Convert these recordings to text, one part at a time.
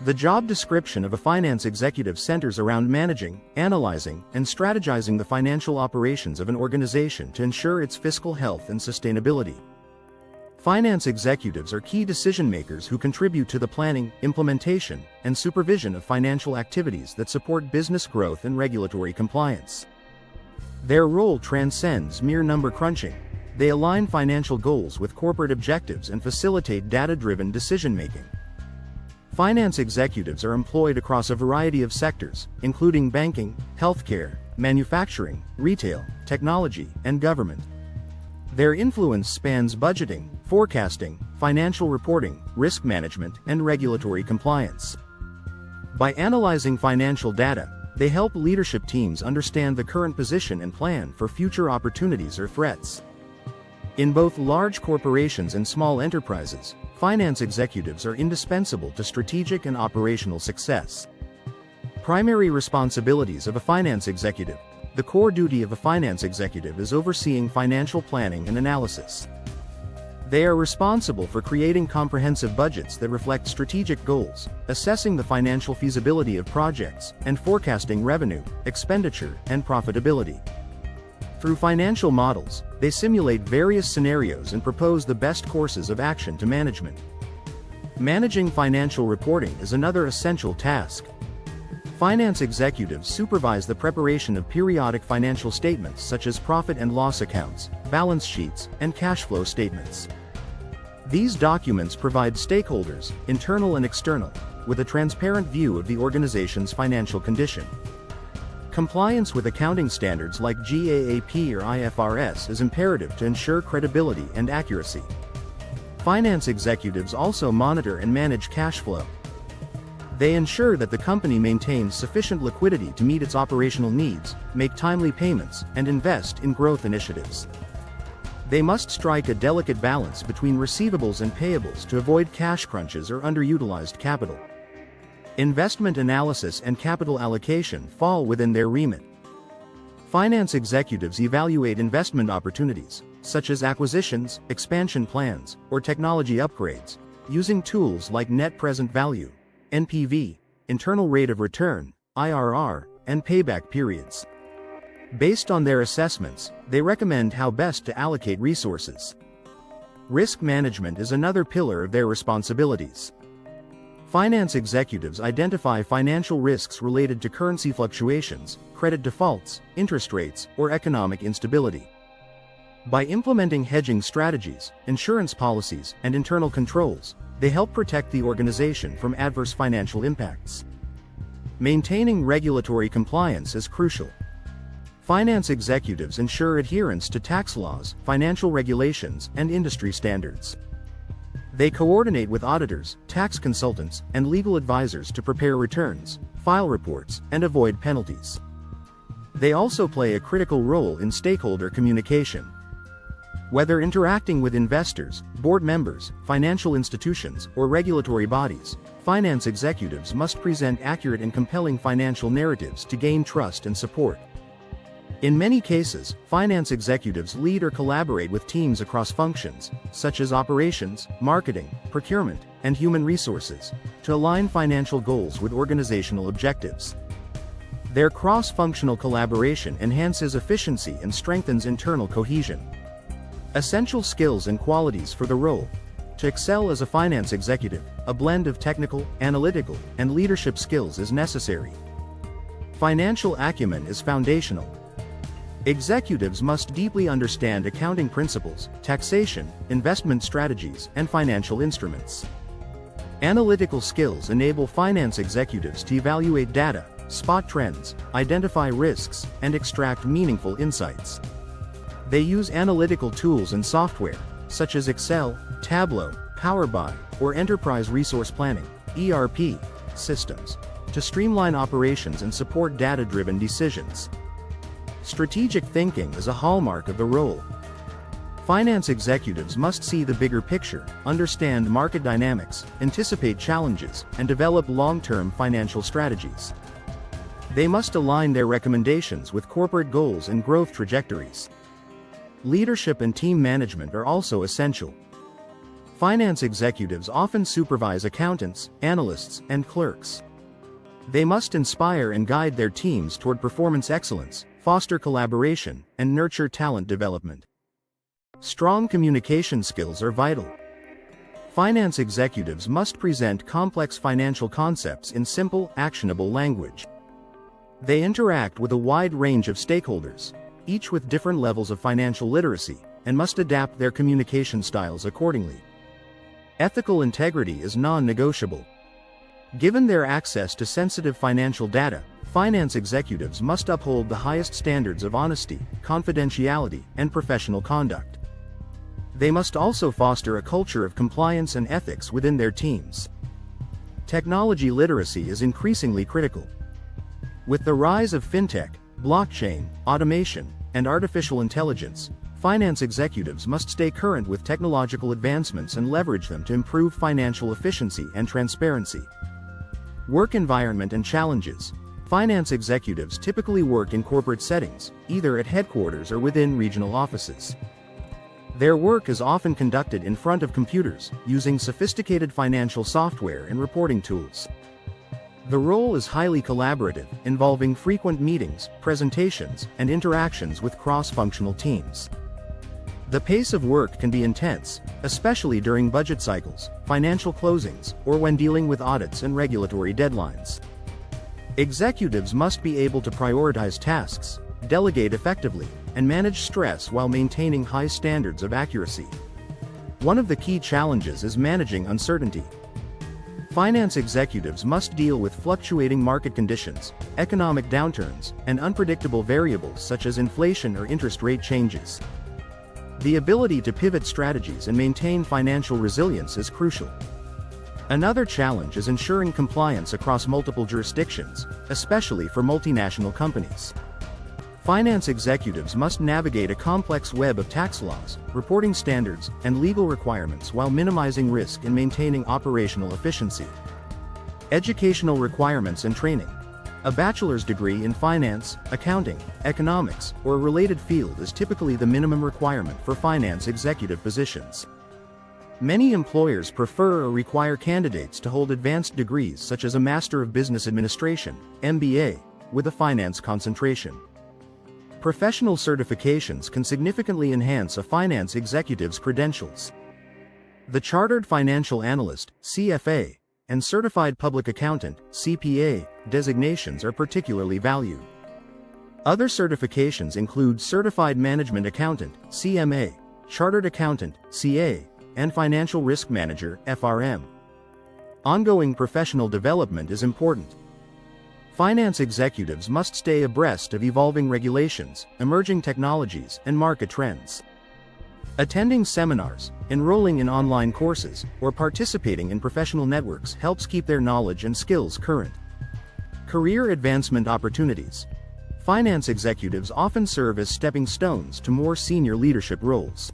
The job description of a finance executive centers around managing, analyzing, and strategizing the financial operations of an organization to ensure its fiscal health and sustainability. Finance executives are key decision makers who contribute to the planning, implementation, and supervision of financial activities that support business growth and regulatory compliance. Their role transcends mere number crunching. They align financial goals with corporate objectives and facilitate data-driven decision-making. Finance executives are employed across a variety of sectors, including banking, healthcare, manufacturing, retail, technology, and government. Their influence spans budgeting, forecasting, financial reporting, risk management, and regulatory compliance. By analyzing financial data, they help leadership teams understand the current position and plan for future opportunities or threats. In both large corporations and small enterprises, finance executives are indispensable to strategic and operational success. Primary responsibilities of a finance executive. The core duty of a finance executive is overseeing financial planning and analysis. They are responsible for creating comprehensive budgets that reflect strategic goals, assessing the financial feasibility of projects, and forecasting revenue, expenditure, and profitability. Through financial models, they simulate various scenarios and propose the best courses of action to management. Managing financial reporting is another essential task. Finance executives supervise the preparation of periodic financial statements such as profit and loss accounts, balance sheets, and cash flow statements. These documents provide stakeholders, internal and external, with a transparent view of the organization's financial condition. Compliance with accounting standards like GAAP or IFRS is imperative to ensure credibility and accuracy. Finance executives also monitor and manage cash flow. They ensure that the company maintains sufficient liquidity to meet its operational needs, make timely payments, and invest in growth initiatives. They must strike a delicate balance between receivables and payables to avoid cash crunches or underutilized capital. Investment analysis and capital allocation fall within their remit. Finance executives evaluate investment opportunities, such as acquisitions, expansion plans, or technology upgrades, using tools like net present value, NPV, internal rate of return, IRR, and payback periods. Based on their assessments, they recommend how best to allocate resources. Risk management is another pillar of their responsibilities. Finance executives identify financial risks related to currency fluctuations, credit defaults, interest rates, or economic instability. By implementing hedging strategies, insurance policies, and internal controls, they help protect the organization from adverse financial impacts. Maintaining regulatory compliance is crucial. Finance executives ensure adherence to tax laws, financial regulations, and industry standards. They coordinate with auditors, tax consultants, and legal advisors to prepare returns, file reports, and avoid penalties. They also play a critical role in stakeholder communication. Whether interacting with investors, board members, financial institutions, or regulatory bodies, finance executives must present accurate and compelling financial narratives to gain trust and support. In many cases, finance executives lead or collaborate with teams across functions, such as operations, marketing, procurement, and human resources, to align financial goals with organizational objectives. Their cross-functional collaboration enhances efficiency and strengthens internal cohesion. Essential skills and qualities for the role. To excel as a finance executive, a blend of technical, analytical, and leadership skills is necessary. Financial acumen is foundational. Executives must deeply understand accounting principles, taxation, investment strategies, and financial instruments. Analytical skills enable finance executives to evaluate data, spot trends, identify risks, and extract meaningful insights. They use analytical tools and software, such as Excel, Tableau, Power BI, or Enterprise Resource Planning (ERP) systems, to streamline operations and support data-driven decisions. Strategic thinking is a hallmark of the role. Finance executives must see the bigger picture, understand market dynamics, anticipate challenges, and develop long-term financial strategies. They must align their recommendations with corporate goals and growth trajectories. Leadership and team management are also essential. Finance executives often supervise accountants, analysts, and clerks. They must inspire and guide their teams toward performance excellence, foster collaboration, and nurture talent development. Strong communication skills are vital. Finance executives must present complex financial concepts in simple, actionable language. They interact with a wide range of stakeholders, each with different levels of financial literacy, and must adapt their communication styles accordingly. Ethical integrity is non-negotiable. Given their access to sensitive financial data, finance executives must uphold the highest standards of honesty, confidentiality, and professional conduct. They must also foster a culture of compliance and ethics within their teams. Technology literacy is increasingly critical. With the rise of fintech, blockchain, automation, and artificial intelligence, finance executives must stay current with technological advancements and leverage them to improve financial efficiency and transparency. Work environment and challenges. Finance executives typically work in corporate settings, either at headquarters or within regional offices. Their work is often conducted in front of computers, using sophisticated financial software and reporting tools. The role is highly collaborative, involving frequent meetings, presentations, and interactions with cross-functional teams. The pace of work can be intense, especially during budget cycles, financial closings, or when dealing with audits and regulatory deadlines. Executives must be able to prioritize tasks, delegate effectively, and manage stress while maintaining high standards of accuracy. One of the key challenges is managing uncertainty. Finance executives must deal with fluctuating market conditions, economic downturns, and unpredictable variables such as inflation or interest rate changes. The ability to pivot strategies and maintain financial resilience is crucial. Another challenge is ensuring compliance across multiple jurisdictions, especially for multinational companies. Finance executives must navigate a complex web of tax laws, reporting standards, and legal requirements while minimizing risk and maintaining operational efficiency. Educational requirements and training. A bachelor's degree in finance, accounting, economics, or a related field is typically the minimum requirement for finance executive positions. Many employers prefer or require candidates to hold advanced degrees such as a Master of Business Administration, MBA, with a finance concentration. Professional certifications can significantly enhance a finance executive's credentials. The Chartered Financial Analyst, CFA, and Certified Public Accountant, CPA, designations are particularly valued. Other certifications include Certified Management Accountant, CMA, Chartered Accountant, CA, and Financial Risk Manager, FRM. Ongoing professional development is important. Finance executives must stay abreast of evolving regulations, emerging technologies, and market trends. Attending seminars, enrolling in online courses, or participating in professional networks helps keep their knowledge and skills current. Career advancement opportunities. Finance executives often serve as stepping stones to more senior leadership roles.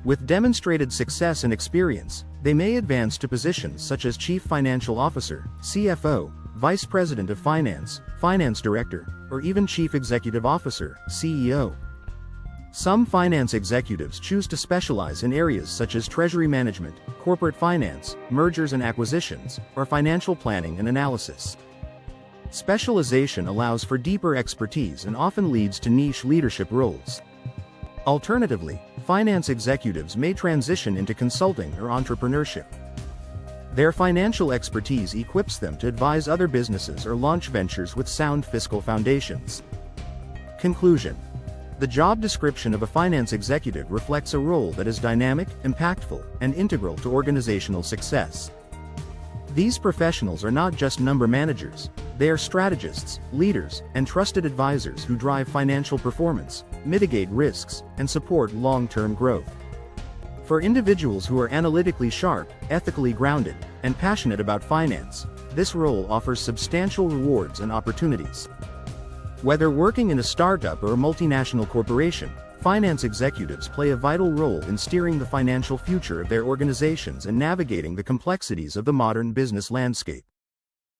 With demonstrated success and experience, they may advance to positions such as Chief Financial Officer, CFO, Vice President of Finance, Finance Director, or even Chief Executive Officer, CEO. Some finance executives choose to specialize in areas such as treasury management, corporate finance, mergers and acquisitions, or financial planning and analysis. Specialization allows for deeper expertise and often leads to niche leadership roles. Alternatively, finance executives may transition into consulting or entrepreneurship. Their financial expertise equips them to advise other businesses or launch ventures with sound fiscal foundations. Conclusion. The job description of a finance executive reflects a role that is dynamic, impactful, and integral to organizational success. These professionals are not just number managers, they are strategists, leaders, and trusted advisors who drive financial performance, mitigate risks, and support long-term growth. For individuals who are analytically sharp, ethically grounded, and passionate about finance, this role offers substantial rewards and opportunities. Whether working in a startup or a multinational corporation, finance executives play a vital role in steering the financial future of their organizations and navigating the complexities of the modern business landscape.